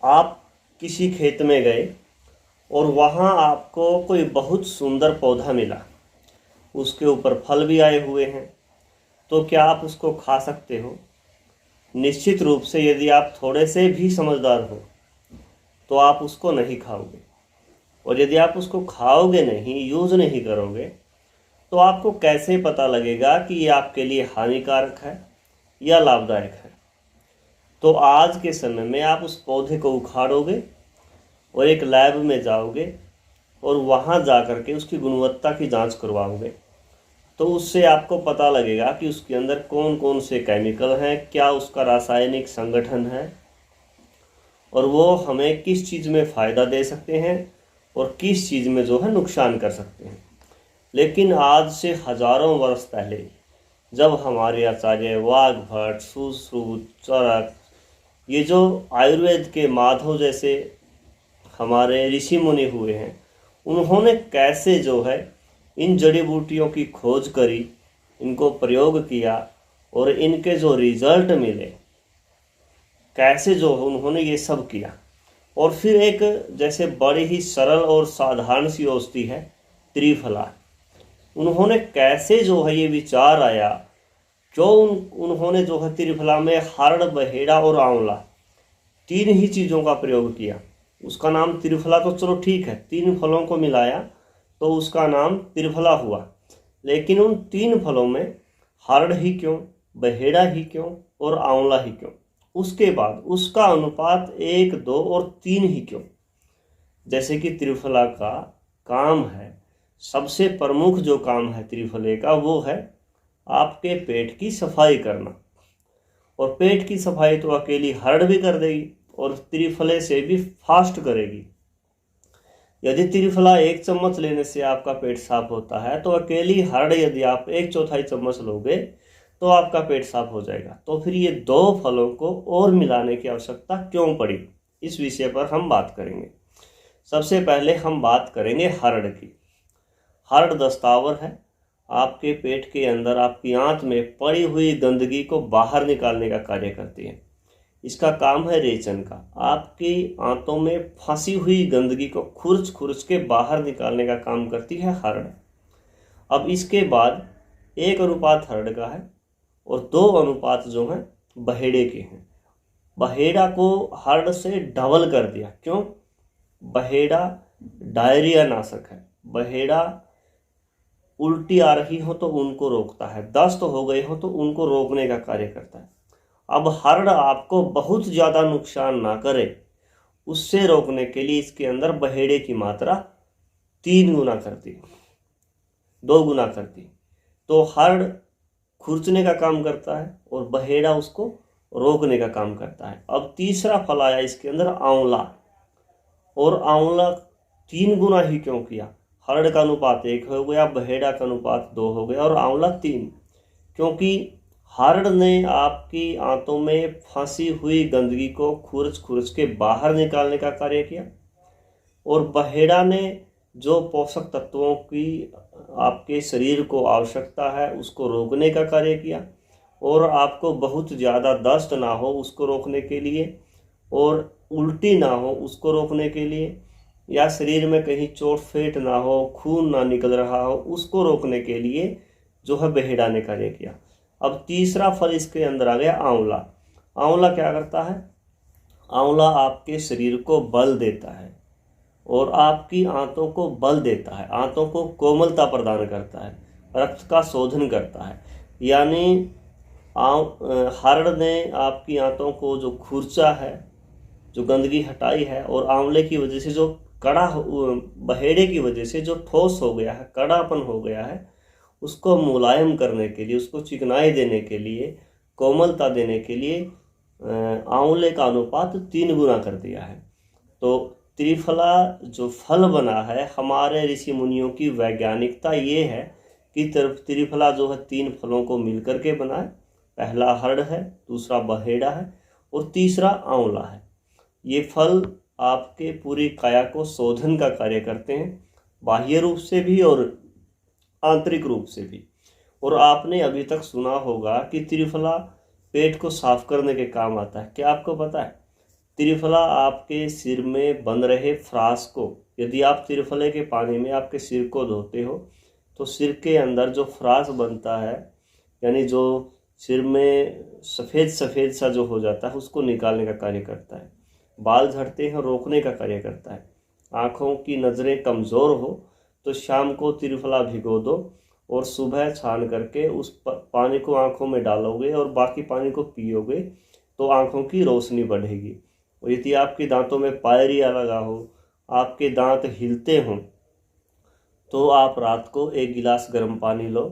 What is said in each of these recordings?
आप किसी खेत में गए और वहाँ आपको कोई बहुत सुंदर पौधा मिला, उसके ऊपर फल भी आए हुए हैं, तो क्या आप उसको खा सकते हो? निश्चित रूप से यदि आप थोड़े से भी समझदार हो तो आप उसको नहीं खाओगे। और यदि आप उसको खाओगे नहीं, यूज़ नहीं करोगे, तो आपको कैसे पता लगेगा कि ये आपके लिए हानिकारक है या लाभदायक है? तो आज के समय में आप उस पौधे को उखाड़ोगे और एक लैब में जाओगे और वहाँ जा कर के उसकी गुणवत्ता की जांच करवाओगे। तो उससे आपको पता लगेगा कि उसके अंदर कौन कौन से केमिकल हैं, क्या उसका रासायनिक संगठन है, और वो हमें किस चीज़ में फ़ायदा दे सकते हैं और किस चीज़ में जो है नुकसान कर सकते हैं। लेकिन आज से हजारों वर्ष पहले जब हमारे आचार्य वाघभट्ट, सुश्रुत, चरक, ये जो आयुर्वेद के माधव जैसे हमारे ऋषि मुनि हुए हैं, उन्होंने कैसे जो है इन जड़ी बूटियों की खोज करी, इनको प्रयोग किया और इनके जो रिजल्ट मिले, कैसे जो उन्होंने ये सब किया। और फिर एक जैसे बड़ी ही सरल और साधारण सी औषधि है त्रिफला, उन्होंने कैसे जो है ये विचार आया, क्यों उन्होंने जो है त्रिफला में हरड़, बहेड़ा और आंवला तीन ही चीज़ों का प्रयोग किया। उसका नाम त्रिफला तो चलो ठीक है, तीन फलों को मिलाया तो उसका नाम त्रिफला हुआ, लेकिन उन तीन फलों में हरड़ ही क्यों, बहेड़ा ही क्यों और आंवला ही क्यों? उसके बाद उसका अनुपात 1, 2 और 3 ही क्यों? जैसे कि त्रिफला का काम है, सबसे प्रमुख जो काम है त्रिफले का, वो है आपके पेट की सफाई करना। और पेट की सफाई तो अकेली हरड़ भी कर देगी और त्रिफले से भी फास्ट करेगी। यदि त्रिफला 1 चम्मच लेने से आपका पेट साफ होता है, तो अकेली हरड़ यदि आप 1/4 चम्मच लोगे तो आपका पेट साफ हो जाएगा। तो फिर ये दो फलों को और मिलाने की आवश्यकता क्यों पड़ी, इस विषय पर हम बात करेंगे। सबसे पहले हम बात करेंगे हरड़ की। हरड़ दस्तावर है, आपके पेट के अंदर आपकी आंत में पड़ी हुई गंदगी को बाहर निकालने का कार्य करती है। इसका काम है रेचन का, आपकी आंतों में फंसी हुई गंदगी को खुरच खुरच के बाहर निकालने का काम करती है हरड़। अब इसके बाद 1 अनुपात हरड़ का है और 2 अनुपात जो हैं बहेड़े के हैं। बहेड़ा को हरड़ से डबल कर दिया। क्यों? बहेड़ा डायरिया नाशक है। बहेड़ा उल्टी आ रही हो तो उनको रोकता है, दस्त हो गए हो तो उनको रोकने का कार्य करता है। अब हरड़ आपको बहुत ज़्यादा नुकसान ना करे, उससे रोकने के लिए इसके अंदर बहेड़े की मात्रा 3 गुना करती, 2 गुना करती। तो हरड़ खुरचने का काम करता है और बहेड़ा उसको रोकने का काम करता है। अब तीसरा फल आया इसके अंदर आंवला, और आंवला 3 गुना ही क्यों किया? हरड़ का अनुपात 1 हो गया, बहेड़ा का अनुपात 2 हो गया और आंवला 3। क्योंकि हरड़ ने आपकी आंतों में फंसी हुई गंदगी को खुरच खुरच के बाहर निकालने का कार्य किया, और बहेड़ा ने जो पोषक तत्वों की आपके शरीर को आवश्यकता है उसको रोकने का कार्य किया, और आपको बहुत ज़्यादा दस्त ना हो उसको रोकने के लिए, और उल्टी ना हो उसको रोकने के लिए, या शरीर में कहीं चोट फेट ना हो, खून ना निकल रहा हो, उसको रोकने के लिए जो है बहेड़ा ने कार्य किया। अब तीसरा फल इसके अंदर आ गया आंवला। आंवला क्या करता है? आंवला आपके शरीर को बल देता है और आपकी आंतों को बल देता है, आंतों को कोमलता प्रदान करता है, रक्त का शोधन करता है। यानी हरड़ ने आपकी आंतों को जो खुरचा है, जो गंदगी हटाई है, और आंवले की वजह से जो बहेड़े की वजह से जो ठोस हो गया है, कड़ापन हो गया है, उसको मुलायम करने के लिए, उसको चिकनाई देने के लिए, कोमलता देने के लिए आंवले का अनुपात 3 गुना कर दिया है। तो त्रिफला जो फल बना है, हमारे ऋषि मुनियों की वैज्ञानिकता ये है कि त्रिफला जो है 3 फलों को मिलकर के बना है। पहला हरड़ है, दूसरा बहेड़ा है और तीसरा आंवला है। ये फल आपके पूरी काया को शोधन का कार्य करते हैं, बाह्य रूप से भी और आंतरिक रूप से भी। और आपने अभी तक सुना होगा कि त्रिफला पेट को साफ करने के काम आता है। क्या आपको पता है? त्रिफला आपके सिर में बन रहे फ्रास को, यदि आप त्रिफले के पानी में आपके सिर को धोते हो तो सिर के अंदर जो फ्रास बनता है, यानी जो सिर में सफ़ेद सफ़ेद सा जो हो जाता है, उसको निकालने का कार्य करता है। बाल झड़ते हैं रोकने का कार्य करता है। आँखों की नज़रें कमज़ोर हो तो शाम को त्रिफला भिगो दो और सुबह छान करके उस पानी को आँखों में डालोगे और बाकी पानी को पियोगे तो आँखों की रोशनी बढ़ेगी। और यदि आपके दांतों में पायरिया लगा हो, आपके दांत हिलते हों, तो आप रात को 1 गिलास गर्म पानी लो,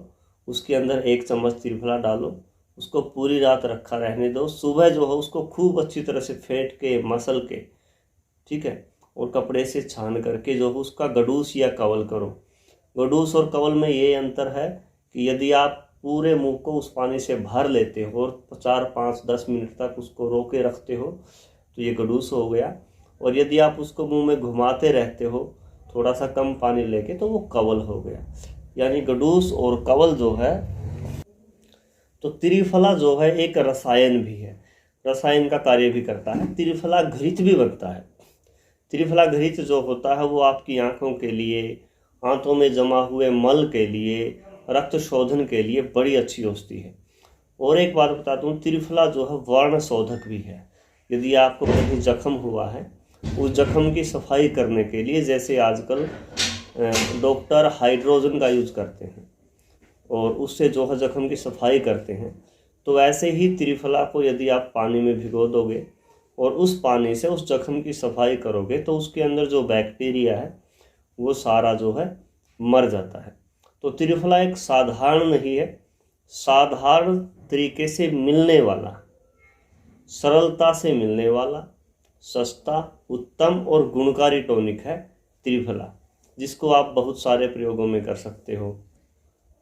उसके अंदर 1 चम्मच त्रिफला डालो, उसको पूरी रात रखा रहने दो। सुबह जो हो उसको खूब अच्छी तरह से फेंट के मसल के, ठीक है, और कपड़े से छान करके जो हो उसका गडूस या कवल करो। गडूस और कवल में ये अंतर है कि यदि आप पूरे मुंह को उस पानी से भर लेते हो और 4, 5, 10 मिनट तक उसको रोके रखते हो तो ये गडूस हो गया, और यदि आप उसको मुंह में घुमाते रहते हो थोड़ा सा कम पानी लेके तो वो कवल हो गया। यानी गडूस और कवल जो है, तो त्रिफला जो है एक रसायन भी है, रसायन का कार्य भी करता है। त्रिफला घृत भी बनता है। त्रिफला घृत जो होता है वो आपकी आँखों के लिए, आंतों में जमा हुए मल के लिए, रक्त शोधन के लिए बड़ी अच्छी औषधि है। और एक बात बता दूं, त्रिफला जो है वर्ण शोधक भी है। यदि आपको कहीं जख्म हुआ है, उस जख्म की सफाई करने के लिए, जैसे आजकल डॉक्टर हाइड्रोजन का यूज करते हैं और उससे जो है जख्म की सफाई करते हैं, तो ऐसे ही त्रिफला को यदि आप पानी में भिगो दोगे और उस पानी से उस जख्म की सफाई करोगे तो उसके अंदर जो बैक्टीरिया है वो सारा जो है मर जाता है। तो त्रिफला एक साधारण नहीं है, साधारण तरीके से मिलने वाला, सरलता से मिलने वाला, सस्ता, उत्तम और गुणकारी टॉनिक है त्रिफला, जिसको आप बहुत सारे प्रयोगों में कर सकते हो,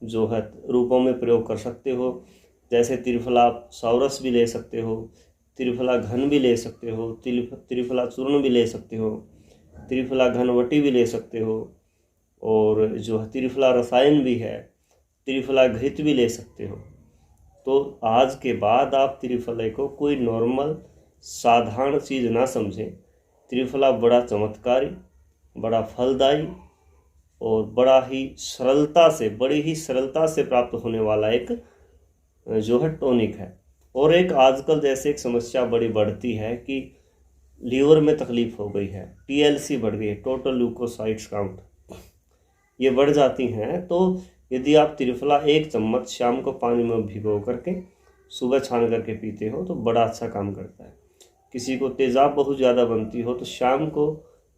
जो है रूपों में प्रयोग कर सकते हो। जैसे त्रिफला सौरस भी ले सकते हो, त्रिफला घन भी ले सकते हो, त्रिफला चूर्ण भी ले सकते हो, त्रिफला घनवटी भी ले सकते हो, और जो है त्रिफला रसायन भी है, त्रिफला घृत भी ले सकते हो। तो आज के बाद आप त्रिफले को कोई नॉर्मल साधारण चीज़ ना समझें। त्रिफला बड़ा चमत्कारी, बड़ा फलदायी और बड़ी ही सरलता से प्राप्त होने वाला एक जो है टॉनिक है। और एक आजकल जैसे एक समस्या बड़ी बढ़ती है कि लीवर में तकलीफ हो गई है, TLC बढ़ गई है, टोटल ल्यूकोसाइट्स काउंट, ये बढ़ जाती हैं। तो यदि आप त्रिफला 1 चम्मच शाम को पानी में भिगो करके सुबह छान करके पीते हो तो बड़ा अच्छा काम करता है। किसी को तेज़ाब बहुत ज़्यादा बनती हो तो शाम को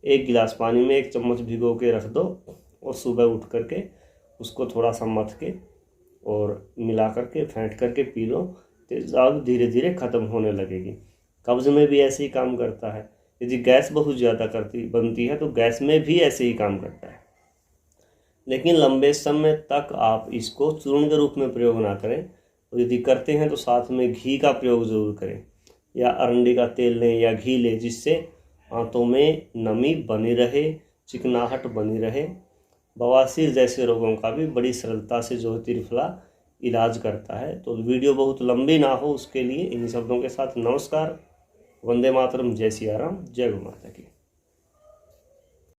1 गिलास पानी में 1 चम्मच भिगो के रख दो और सुबह उठ करके उसको थोड़ा सा मथ के और मिला करके फेंट करके पी लो, तेज़ाब धीरे धीरे ख़त्म होने लगेगी। कब्ज़ में भी ऐसे ही काम करता है। यदि गैस बहुत ज़्यादा बनती है तो गैस में भी ऐसे ही काम करता है। लेकिन लंबे समय तक आप इसको चूर्ण के रूप में प्रयोग ना करें, और यदि करते हैं तो साथ में घी का प्रयोग ज़रूर करें, या अरंडी का तेल लें या घी लें, जिससे आंतों में नमी बनी रहे, चिकनाहट बनी रहे। बवासीर जैसे रोगों का भी बड़ी सरलता से जो है त्रिफला इलाज करता है। तो वीडियो बहुत लंबी ना हो उसके लिए इन शब्दों के साथ नमस्कार, वंदे मातरम, जय सिया राम, जय गौ माता की।